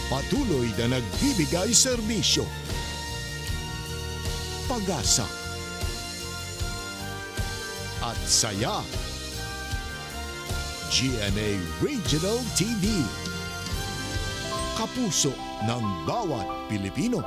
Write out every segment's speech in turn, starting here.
Patuloy na nagbibigay serbisyo. Pag-asa at saya. GMA Regional TV. Kapuso ng bawat Pilipino.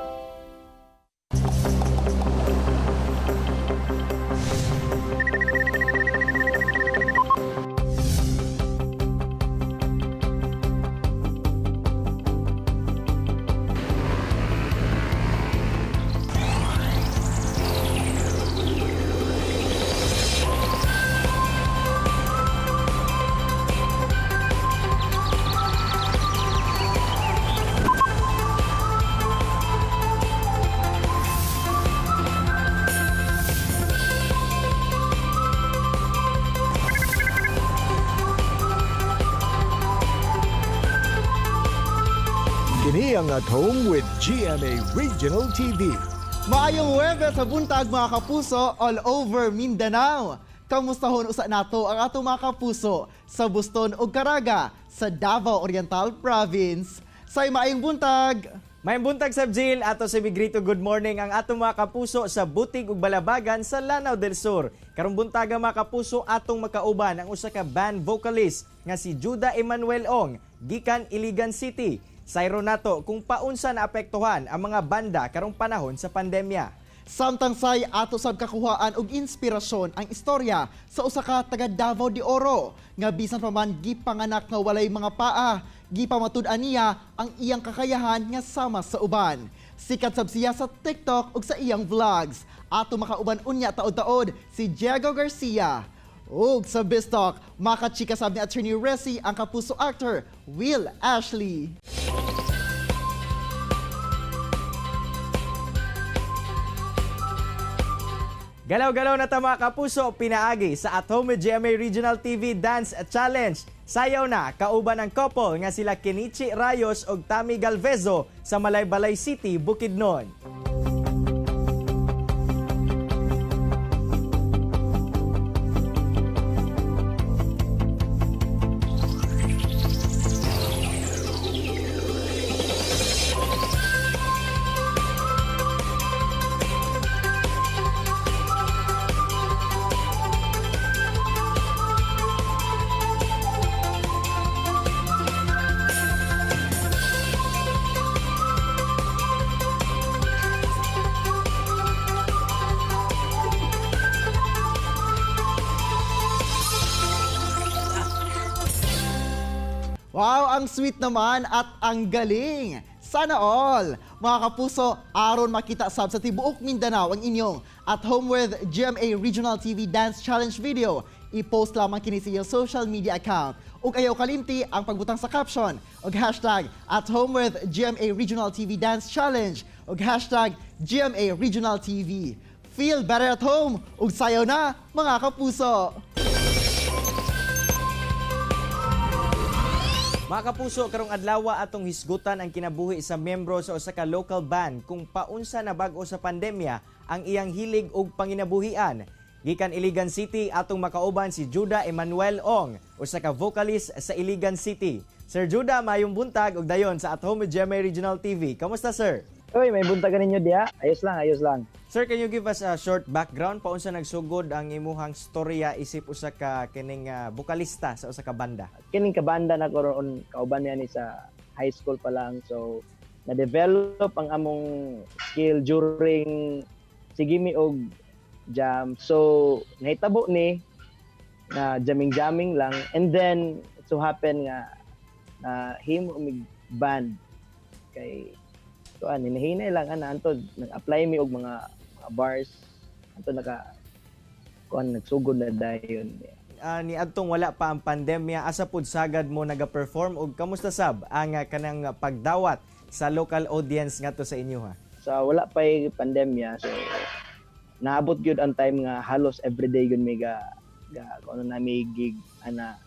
Kini ang At Home with GMA Regional TV. Maayong Huwebes sa buntag mga kapuso all over Mindanao. Kamustahon usa nato ang ato mga kapuso sa Buston ug Caraga sa Davao Oriental Province. Say maayong buntag. Maayong buntag Sab Jill, ato si Bigrito good morning ang ato mga kapuso sa Butig ug Balabagan sa Lanao del Sur. Karong buntaga mga kapuso atong makauban ang usa ka band vocalist nga si Judah Emmanuel Ong gikan Iligan City. Sayro nato kung paunsa naapektuhan ang mga banda karong panahon sa pandemya. Samtang say ato sab kakuhaan og inspirasyon ang istorya sa usa ka taga Davao de Oro nga bisan pa man gipanganak nga walay mga paa, gipamatud-an niya ang iyang kakayahan nga sama sa uban. Sikat sab siya sa TikTok ug sa iyang vlogs. Ato makauban unya taod-taod si Diego Garcia. Ug sa Bistok, makachika sab ni Attorney Resi ang kapuso actor Will Ashley. Galaw-galaw na ta mga kapuso, pinaagi sa At Home with GMA Regional TV Dance Challenge. Sayaw na, kauban ang couple nga sila Kenichi Rayos ug Tammy Galvezo sa Malaybalay City, Bukidnon. Wow, ang sweet naman at ang galing! Sana all! Mga kapuso, aron makita sab sa tibuok Mindanao ang inyong At Home with GMA Regional TV Dance Challenge video. I-post lamang kini sa iyong social media account. Ug ayaw kalimti ang pagbutang sa caption ug hashtag At Home with GMA Regional TV Dance Challenge ug hashtag GMA Regional TV. Feel better at home ug sayaw na mga kapuso! Mga kapuso, karong adlaw atong hisgutan ang kinabuhi sa miyembro sa usa ka local band kung paunsa na bag-o sa pandemya ang iyang hilig ug panginabuhian. Gikan Iligan City atong makauban si Judah Emmanuel Ong, usa ka vocalist sa Iligan City. Sir Judah, mayong buntag ug dayon sa At Home with GMA Regional TV. Kamusta sir? Oy, may buntagan ninyo diha. Ayos lang, ayos lang. Sir, can you give us a short background paunsa nagsugod ang imuhang storya isip usa ka kining bokalista sa usa ka banda? Kining kabanda na karon kauban niya ni sa high school pa lang. So, na-develop ang among skill during sigimi og jam. So, nahitabo ni na jamming-jamming lang. And then, it so happen nga na himo mig band kay so hinahinay lang antod nag-apply mi og mga bars antod nagsugod na dayon. Ni adtong wala pa ang pandemya, asa pud sagad mo naga-perform og kamusta sab ang kanang pagdawat sa local audience ngadto sa inyo ha? So wala pa pandemya, so naabot gyud ang time nga halos everyday gyud may ano na may gig ana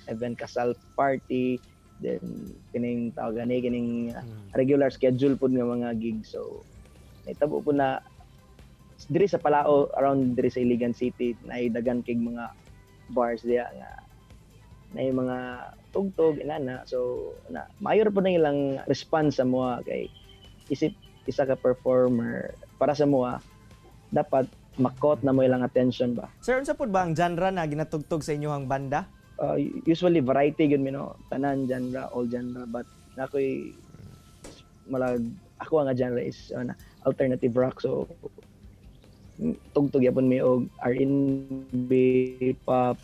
event kasal party, then kining tawag gani kining regular schedule pud nga mga gig. So naitabo po na diri sa Palao, around diri sa Iligan City, na dagan kig mga bars diya nga na mga tugtog inana. So na mayor po na ilang response sa mga kay isip isa ka performer para sa mga dapat makot na mo ilang attention ba. Sir, unsa pud ba ang genre na ginatugtog sa inyong banda? Usually variety yun tanan genre, all genre, but nakoy malag ako nga genre is alternative rock, so tugtog yapon mi og R&B, pop,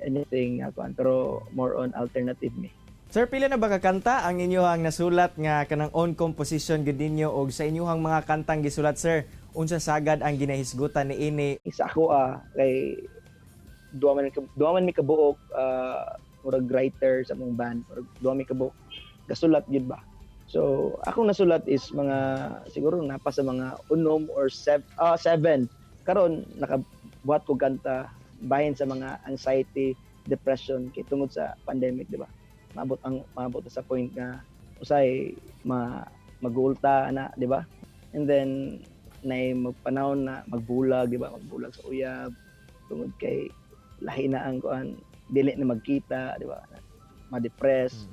anything ako, pero more on alternative mi. Sir, pila na ba ka kanta ang inyong nasulat nga kanang own composition gid ninyo og sa inyong mga kantang gisulat, sir? Unsa sagad ang ginahisgutan ni ini? Isa ako kay duwa man mi kabuok murag writer sa mong band, murag duwa mi kabuok gasulat gyud ba. So akong nasulat is mga siguro napa sa mga unom or 7 karon nakabuhat ko kanta bahin sa mga anxiety, depression kay tungod sa pandemic, di ba? Maabot sa point nga usay magulta na, di ba? And then nay magpanahon na magbulag, di ba? Magbulag sa uyab tungod kay lahi na ang kuan, dili na magkita, di ba? Ma-depress.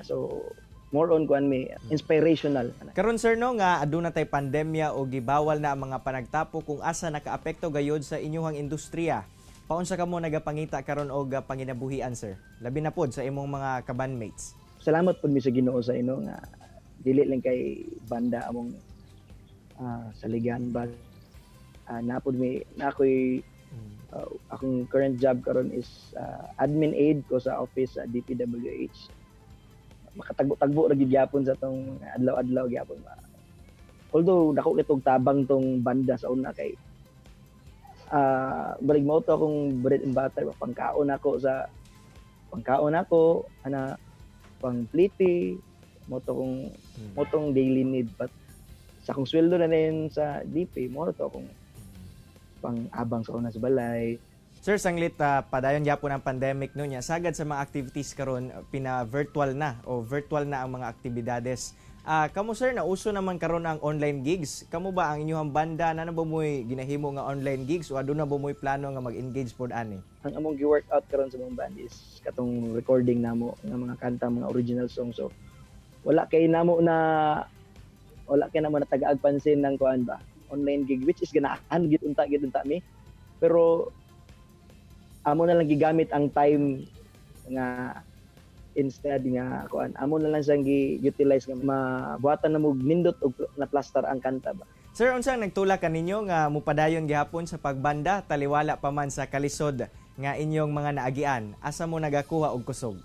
So more on kuan mi inspirational. Karon sir no nga aduna tay pandemya o gibawal na ang mga panagtapo kung asa nakaapekto gayod sa inyong industriya. Paunsa kamo nagapangita karon og panginabuhian, sir? Labi na pod sa imong mga kabandmates. Salamat pud mi sa Ginoo sa ino nga dili lang kay banda among saligan ba. Napod mi nakoy akong current job karon is admin aide ko sa office sa DPWH. Makatagbo-tagbo ra gyud gyapon sa tong adlaw-adlaw gyapon. Although dako nitong tabang tong banda sa una kay balik mo to akong bread and butter, pangkaon ako ana pang-pliti mo tong daily need, but sa akong sweldo na rin sa DP mo to akong pang-abang sa una sa balay. Sir, sanglit padayon gyapon ang pandemic no nya, sagad sa mga activities karon pina-virtual na o virtual na ang mga aktibidades. Kamo sir, nauso naman karon ang online gigs. Kamo ba ang inyong banda na ba mo'y ginahimo nga online gigs o aduna ba mo'y plano nga mag-engage pod ani? Ang among gi-workout karon sa mong band is katong recording namo ng mga kanta, mga original songs. So wala kay namo na tagaag pansin ng kuan ba online gig, which is ganahan gid unta mi, pero amo na lang gigamit ang time nga instead nga kuan amo na lang siyang gi-utilize nga mabuhatan na mo nindot og na-plaster ang kanta ba. Sir, unsang nagtulak kaninyo nga mupadayon gihapon sa pagbanda taliwala pa man sa kalisod nga inyong mga naagian? Asa mo nagakuha og kusog?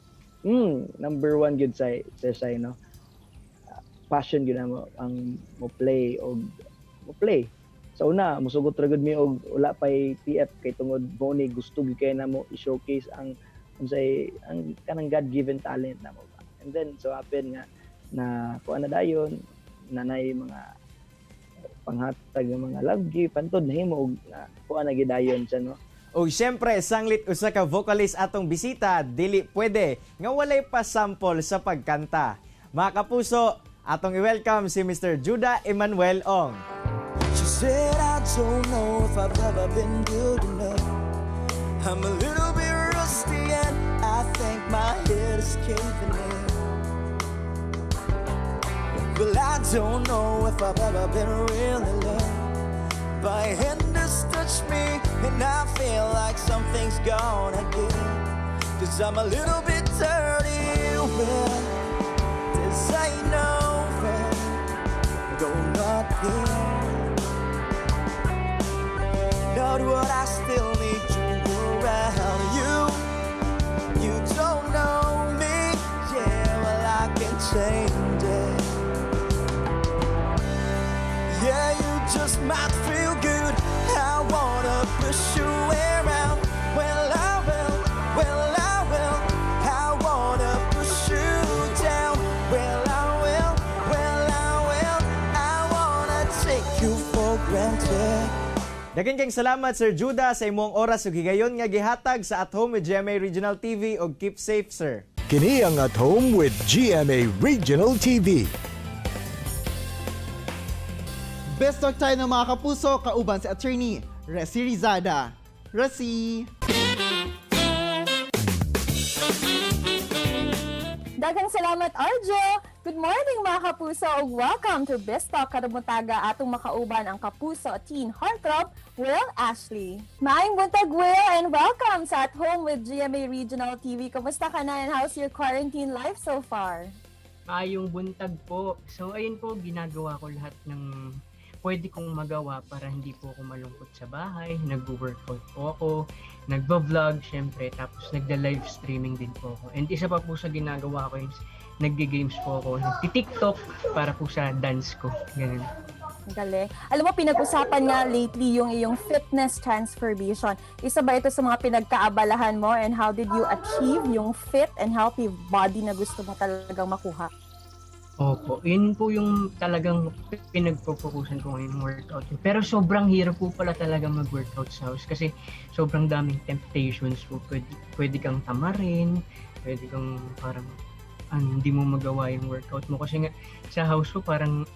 Number one gyud sa no. Passion gyud mo ang mo play. Sa una, musugot ra gud mi og wala pay PF kay tungod mo ni gusto gyud kay namo i-showcase ang kanang God-given talent namo. And then so happen nga na kuan na dayon nanay mga panghatag ng mga love gift pantod nahimo og kuan na gidayon siya no. O syempre, sanglit usa ka vocalist atong bisita, dili pwede nga walay pa sample sa pagkanta. Mga kapuso, atong i-welcome si Mr. Judah Emmanuel Ong. She said, I don't know if I've ever been good enough. I'm a little bit rusty and I think my head is caving in. Well, I don't know if I've ever been really loved. My hand has touched me and I feel like something's gonna give. 'Cause I'm a little bit dirty, well, this ain't no fun. Go not here. Not what I still need you around. You don't know me, yeah, well I can change it. Yeah, you just might feel good. I wanna push you around. Well I will. I wanna push you down. Well I will. I wanna take you for granted. Daghang kang salamat Sir Judah sa imong oras ug higayon nga gihatag sa At Home with GMA Regional TV ug keep safe, sir. Kini ang At Home with GMA Regional TV. Best talk tayo ng mga kapuso, kauban si Attorney Resi Rizada. Resi! Daghang salamat, Arjo! Good morning mga kapuso ug welcome to Best Talk Kadumutaga atong makauban ang kapuso teen heartthrob, Will Ashley. Maayong buntag, Will, and welcome sa At Home with GMA Regional TV. Kamusta ka na and how's your quarantine life so far? Maayong buntag po. So ayun po, ginagawa ko lahat ng pwede kong magawa para hindi po ako malungkot sa bahay. Nag-workout po ako, nagbo-vlog syempre, tapos nagda-live streaming din po ako. And isa pa po sa ginagawa ko is nagge-games po ako, nagti-TikTok para po sa dance ko. Ganun. Galing. Alam mo, pinag-usapan nga lately yung iyong fitness transformation. Isa ba ito sa mga pinagkaabalahan mo and how did you achieve yung fit and healthy body na gusto mo talagang makuha? Opo, yun po yung talagang pinagpo-focusan ko ngayong workout. Pero sobrang hirap po pala talaga mag-workout sa house kasi sobrang daming temptations po. Pwede kang tamarin, pwede kang parang hindi mo magawa yung workout mo. Kasi nga sa house po parang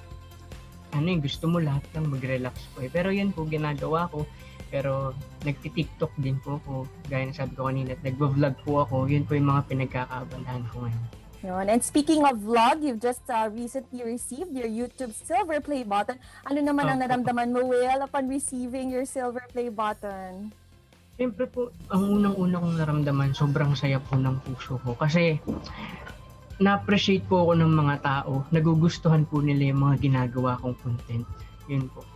gusto mo lahat lang mag-relax po. Pero yun po ginagawa ko. Pero nagti-TikTok din po ako. Gaya na sabi ko kanina, nagvo-vlog po ako. Yun po yung mga pinagkakaabalahan ko ngayon. Yun. And speaking of vlog, you've just recently received your YouTube Silver Play button. Ano naman ang naramdaman mo, Will, upon receiving your Silver Play button? Siyempre po, ang unang-una kong naramdaman, sobrang saya po ng puso ko. Kasi na-appreciate po ako ng mga tao. Nagugustuhan po nila yung mga ginagawa kong content. Yun po.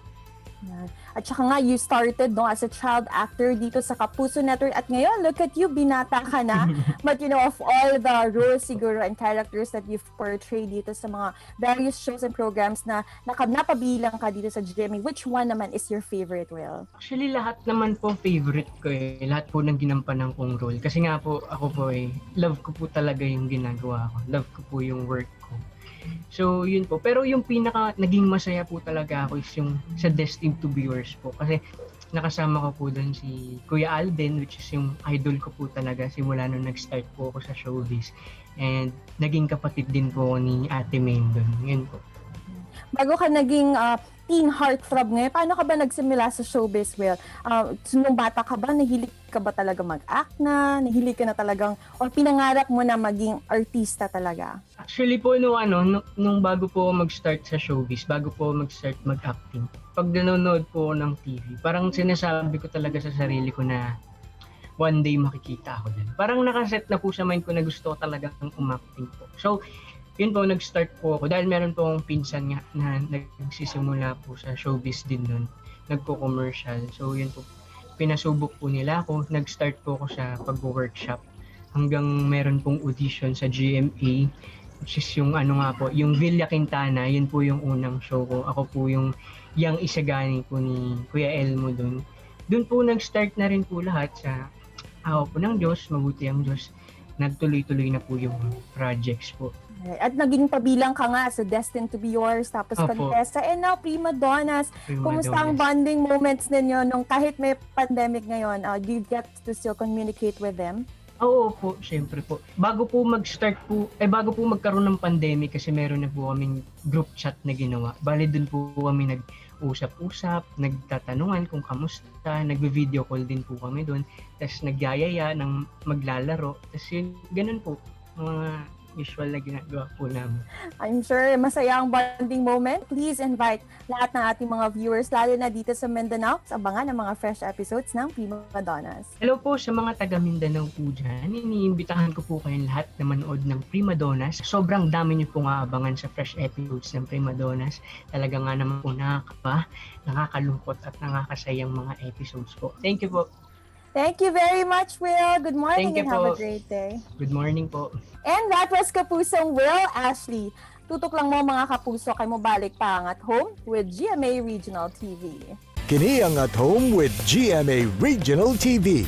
Yan. At saka nga, you started as a child actor dito sa Kapuso Network. At ngayon, look at you, binata ka na. But of all the roles siguro and characters that you've portrayed dito sa mga various shows and programs na napabilang ka dito sa GMA, which one naman is your favorite, Will? Actually, lahat naman po favorite ko eh. Lahat po ng ginampanan kong role. Kasi nga po, ako po love ko po talaga yung ginagawa ko. Love ko po yung work ko. So, yun po. Pero yung pinaka naging masaya po talaga ako is yung sa Destined to be Yours po. Kasi nakasama ko po doon si Kuya Alden, which is yung idol ko po talaga simula nung nag-start po ako sa showbiz. And naging kapatid din po ni Ate Maine doon. Yun po. Bago ka naging teen heartthrob ngayon, paano ka ba nagsimula sa showbiz, Will? Nung bata ka ba, nahilig ka ba talaga mag-act na? Nahilig ka na talagang, or pinangarap mo na maging artista talaga? Actually po, nung bago po mag-start sa showbiz, bago po mag-start mag-acting, pag nanonood po ng TV, parang sinasabi ko talaga sa sarili ko na one day makikita ako din. Parang nakaset na po sa mind ko na gusto ko talagang umacting po. So, yun po, nag-start po ako. Dahil meron po akong pinsan nga na nagsisimula po sa showbiz din nun. Nagko-commercial. So, yun po, pinasubok po nila ako. Nag-start po ako sa pag-workshop. Hanggang meron pong audition sa GMA. Which is yung yung Villa Quintana. Yun po yung unang show ko. Ako po yung Yang Isagani po ni Kuya Elmo dun. Dun po nag-start na rin po lahat sa awa po ng Diyos, mabuti ang Diyos. Nagtuloy-tuloy na po yung projects po. At naging pabilang ka nga sa Destined to be Yours, tapos Contessa, and now Prima Donnas. Kumusta ang bonding moments ninyo nung kahit may pandemic ngayon? Do you get to still communicate with them? Oo po, syempre po. Bago po magkaroon ng pandemic kasi meron na po kaming group chat na ginawa. Bali dun po kami nag-usap-usap, nagtatanungan kung kamusta, nagvi-video call din po kami dun. Tapos nagyayaya ng maglalaro. Tapos yun, ganun po, mga usual na ginagawa po namin. I'm sure masaya ang bonding moment. Please invite lahat ng ating mga viewers, lalo na dito sa Mindanao, sa abangan ng mga fresh episodes ng Prima Donnas. Hello po sa mga taga Mindanao po dyan. Iniimbitahan ko po kayong lahat na manood ng Prima Donnas. Sobrang dami niyo pong aabangan sa fresh episodes ng Prima Donnas. Talaga nga naman po nakakalungkot at nakakasayang mga episodes po. Thank you po. Thank you very much, Will. Good morning Thank you and have a po. great day. Good morning po. And that was Kapusong Will Ashley. Tutok lang mo mga kapuso kay mo balik pa ang At Home with GMA Regional TV. Kini ang At Home with GMA Regional TV.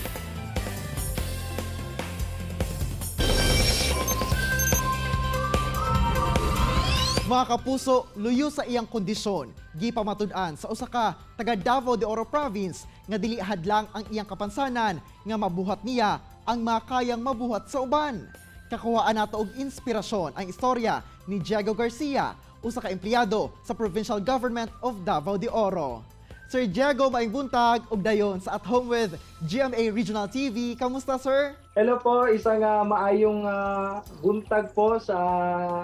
Mga kapuso, luyo sa iyang kondisyon, gipamatud-an sa usa ka taga Davao de Oro Province nga dili hadlang ang iyang kapansanan nga mabuhat niya ang makayang mabuhat sa uban. Kakuhaan nato og inspirasyon ang istorya ni Diego Garcia, usa ka empleyado sa Provincial Government of Davao de Oro. Sir Diego Maing Buntag ug dayon sa At Home with GMA Regional TV. Kamusta, sir? Hello po, isang maayong buntag po sa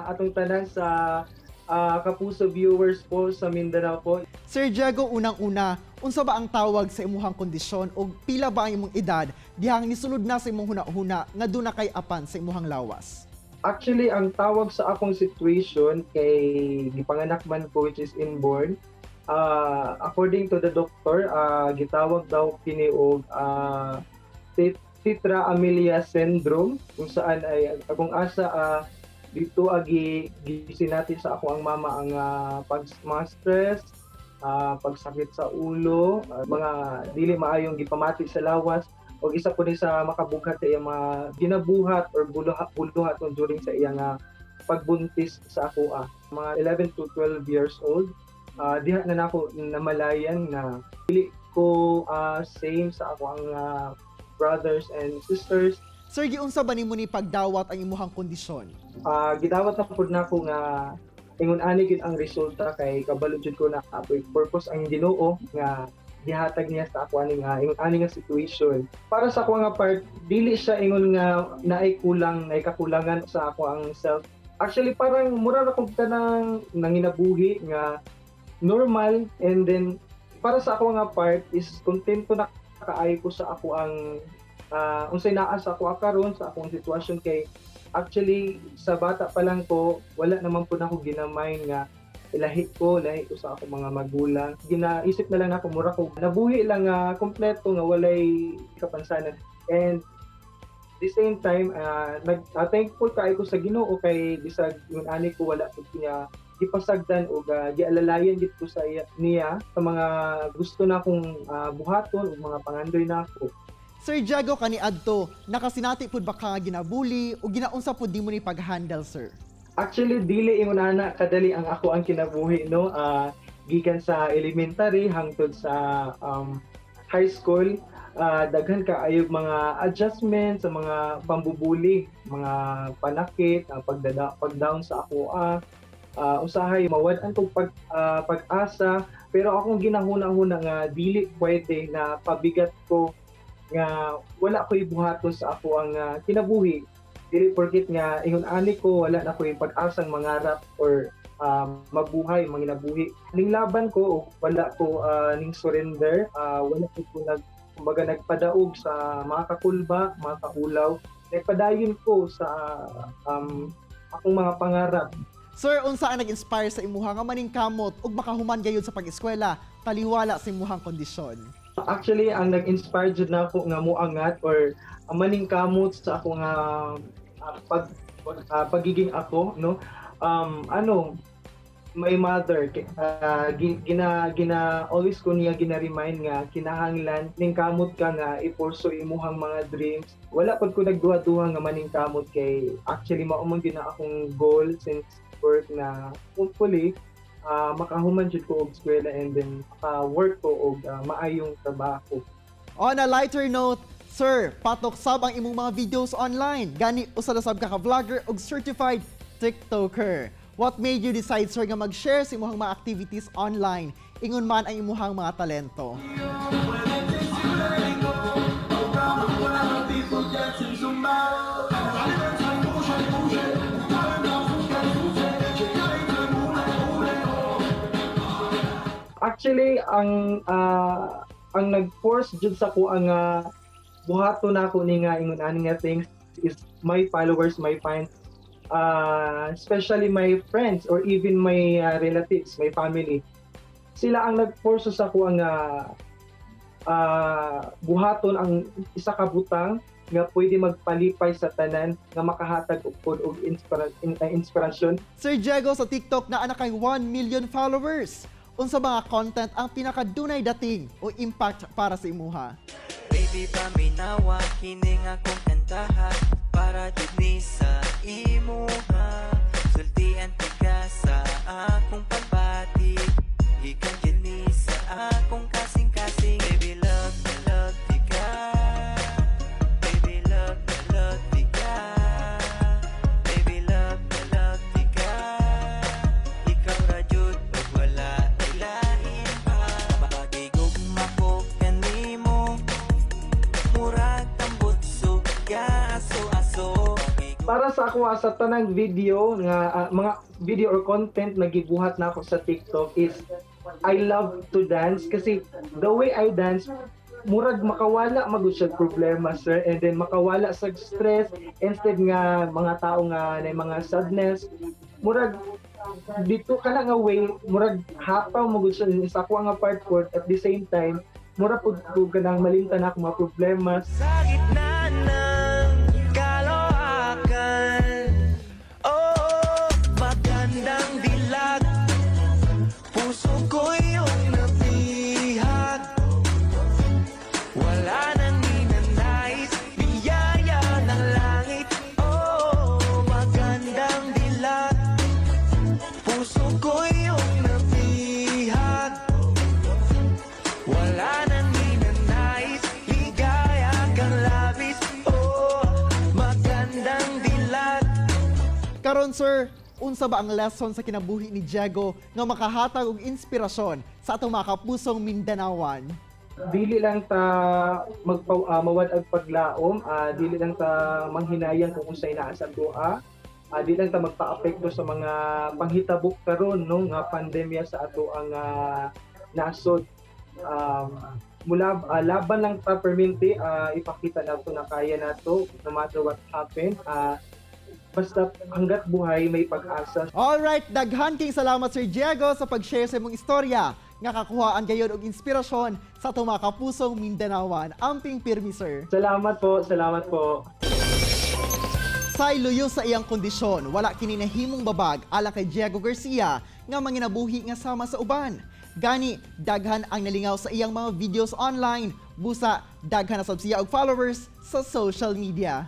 atong tanan sa Kapuso viewers po sa Mindanao po. Sir Diego, unang-una, unsa ba ang tawag sa imuhang kondisyon o pila ba ang imong edad dihang nisulod na sa imong huna-huna nga doon na kay apan sa imuhang lawas? Actually, ang tawag sa akong situation kay gipanganak man ko, which is inborn, according to the doctor, gitawag daw kini og Tetra Amelia syndrome, kung saan ay akong asa dito gisinati sa ako ang mama ang mga stress, pagsakit sa ulo, mga dili maayong gipamati sa lawas, o isa po din sa makabughat sa iyang mga ginabuhat or buluhat during sa iyang pagbuntis sa ako. Mga 11 to 12 years old, diha na nako namalayan na dili ko same sa ako ang brothers and sisters. Sir, giunsa ba nimo ni pagdawat ang imuhang kondisyon? Gidawat na pud nako nga ingon ani gid ang resulta kay kabalo jud ko na purpose ang Ginoo nga gihatag niya sa ako ani nga situation. Para sa ako nga part, dili siya ingon nga naay kakulangan sa ako ang self. Actually parang mura na kog tanang nanginabuhi nga normal, and then para sa ako nga part is kontento na kaayo ko sa ako ang unsay naa sa ako karon sa akong sitwasyon kay actually sa bata pa lang ko wala naman po na ako ginamay nga lahi ko sa ako mga magulang. Ginaisip na lang ako mura ko nabuhi lang kompleto nga walay kapansanan, and the same time thankful kaayo ko sa Ginoo kay bisag yung ani ko wala pud niya gipasagdan o gialalayan gid ko sa niya sa mga gusto na akong buhaton o mga pangandoy na ako. Sir Diego, kaniadto, nakasinati pud ba ka ginabuli o ginaunsa pud nimo ni pag-handle, sir? Actually, dili ingon ana kadali ang ako ang kinabuhi, no? Gikan sa elementary hangtod sa high school, daghan ka ayog mga adjustment sa mga pambubuli, mga panakit, pag-down sa ako. Usahay mawad-an kog pag-asa, pero akong ginahuna-huna nga dili pwede na pabigat ko nga wala ko ibuhaton sa ako ang kinabuhi. Dili porket nga ingon ani ko wala na ko pag-asang mangarap or mabuhay, manginabuhi. Ning laban ko wala ko ning surrender, wala ko nagpadaog sa mga kakulba, mga kaulaw. Nagpadayon ko sa akong mga pangarap. Sir, unsa ang nag-inspire sa imuha nga maningkamot ug makahuman gayud sa pag-eskwela taliwala sa imuhang kondisyon? Actually, ang nag-inspire jud na ako nga moangat or maningkamot sa ako nga pagiging ako, no? My mother always ko niya gina-remind nga kinahanglan ningkamot ka nga ipurso imuhang mga dreams. Wala pud ko nagduha-duha nga maningkamot kay actually mao man gyud na akong goal since birth na hopefully makahuman jud ko og eskwela and then work ko og maayong trabaho. On a lighter note, sir, patok sab ang imong mga videos online. Gani usa na sab ka vlogger og certified TikToker. What made you decide, sir, nga mag-share sa imong mga activities online ingon man ang imong mga talento? Actually, ang nag-force jud sa ko ang buhaton nako ni nga ingon ani nga things is my followers, my fans, especially my friends or even my relatives, my family. Sila ang nag-force sa ko ang buhaton ang isa ka butang nga pwede magpalipay sa tanan nga makahatag og inspirasyon. Sir Diego, sa TikTok na kay 1 million followers. Unsa mga content ang pinakadunay dating o impact para sa imuha? Baby, paminawa, kining akong kantahan para jud ni sa imuha. Sultian ka sa akong pagbati, ikan jud ni sa akong kasing-kasing. Baby, love ka. Baby, love ka. Baby, love ka. Ikaw ra jud ug wala ilahin pa. Makigo ako sa tanang video nga mga video or content na gibuhat na ako sa TikTok is I love to dance kasi the way I dance murag makawala magud siya problema sir, and then makawala sa stress instead nga mga tao nga na mga sadness murag dito ka na nga way murag hapaw magud siya sa ako nga part ko at the same time mura pud ka nang malimtan ako mga problema. Sa gitna ng kaloakan, oh, magandang dilag, puso ko yung nabihag, wala nang ninanais, biyaya ng langit, oh, magandang dilag, puso ko yung nabihag, wala nang ninanais, ligaya kang labis, oh, magandang dilag. Karon sir, unsa ba ang lesson sa kinabuhi ni Diego nga makahatag og inspirasyon sa atong mga kapusong Mindanawan? Dili lang ta mawad ang paglaom, dili lang ta manghinayang kung unsay naa sa tuwa, dili lang ta magpaapekto sa mga panghitabok karon no nga pandemya sa ato ang nasod. Laban lang ta perminti, ipakita nato na kaya nato no matter what happen. Basta hanggat buhay may pag-asa. Alright, daghan king salamat Sir Diego sa pag-share sa imong istorya nga kakuhaan gayon og inspirasyon sa atong mga kapusong Mindanawan. Amping pirmi sir. Salamat po, salamat po. Say luyo sa iyang kondisyon, wala kini nahimong babag ala kay Diego Garcia nga manginabuhi nga sama sa uban. Gani, daghan ang nalingaw sa iyang mga videos online, busa daghan na sab siya og followers sa social media.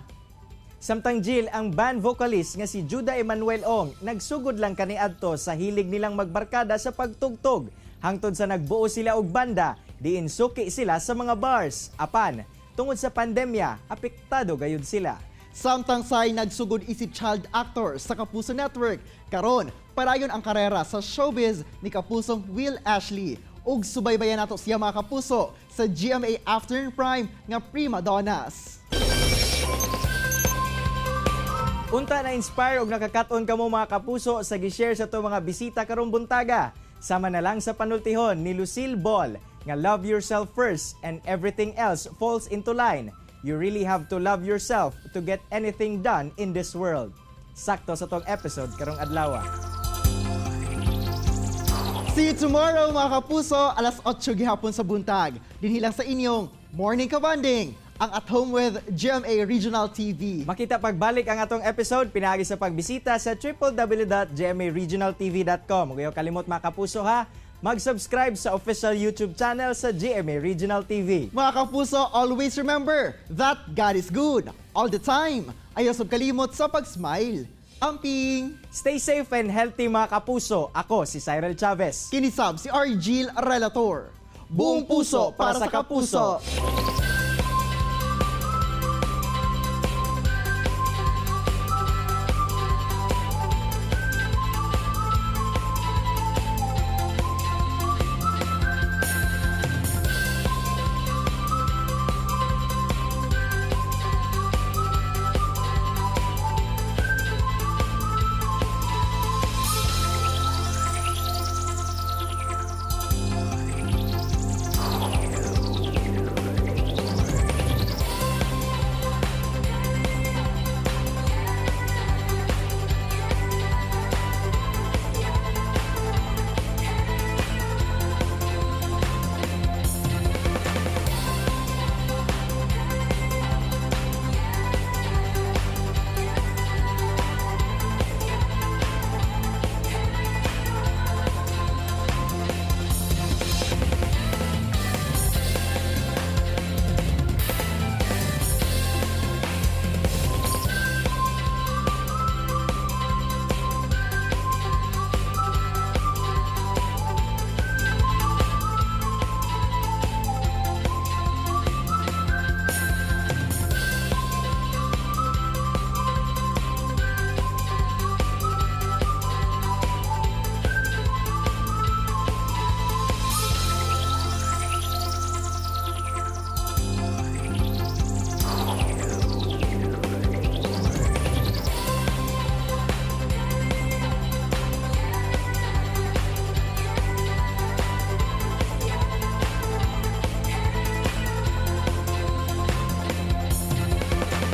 Samtang Jill, ang band vocalist nga si Judah Emmanuel Ong nagsugod lang kaniadto sa hilig nilang magbarkada sa pagtugtog. Hangtod sa nagbuo sila og banda, diin suki sila sa mga bars. Apan, tungod sa pandemya, apektado gayud sila. Samtang say nagsugod isip child actor sa Kapuso Network, karon parayon ang karera sa showbiz ni kapusong Will Ashley. Ug subaybayan nato siya mga kapuso sa GMA Afternoon Prime nga Prima Donnas. Unta na inspire og nakakaton kamo mga kapuso sa gi-share sa to mga bisita karong buntaga. Sama na lang sa panultihon ni Lucille Ball nga love yourself first and everything else falls into line. You really have to love yourself to get anything done in this world. Sakto sa tong episode karong adlaw. See you tomorrow mga kapuso, alas 8 gihapon sa buntag. Dinhi lang sa inyong Morning Kabanding, ang At Home with GMA Regional TV. Makita pagbalik ang atong episode pinaagi sa pagbisita sa www.gmaregionaltv.com. Huwag kalimot mga kapuso ha, mag-subscribe sa official YouTube channel sa GMA Regional TV. Mga kapuso, always remember that God is good all the time. Ayaw sab kalimot sa pag-smile. Amping! Stay safe and healthy mga kapuso. Ako si Cyril Chavez. Kinisab si Argil Relator. Buong puso para sa kapuso.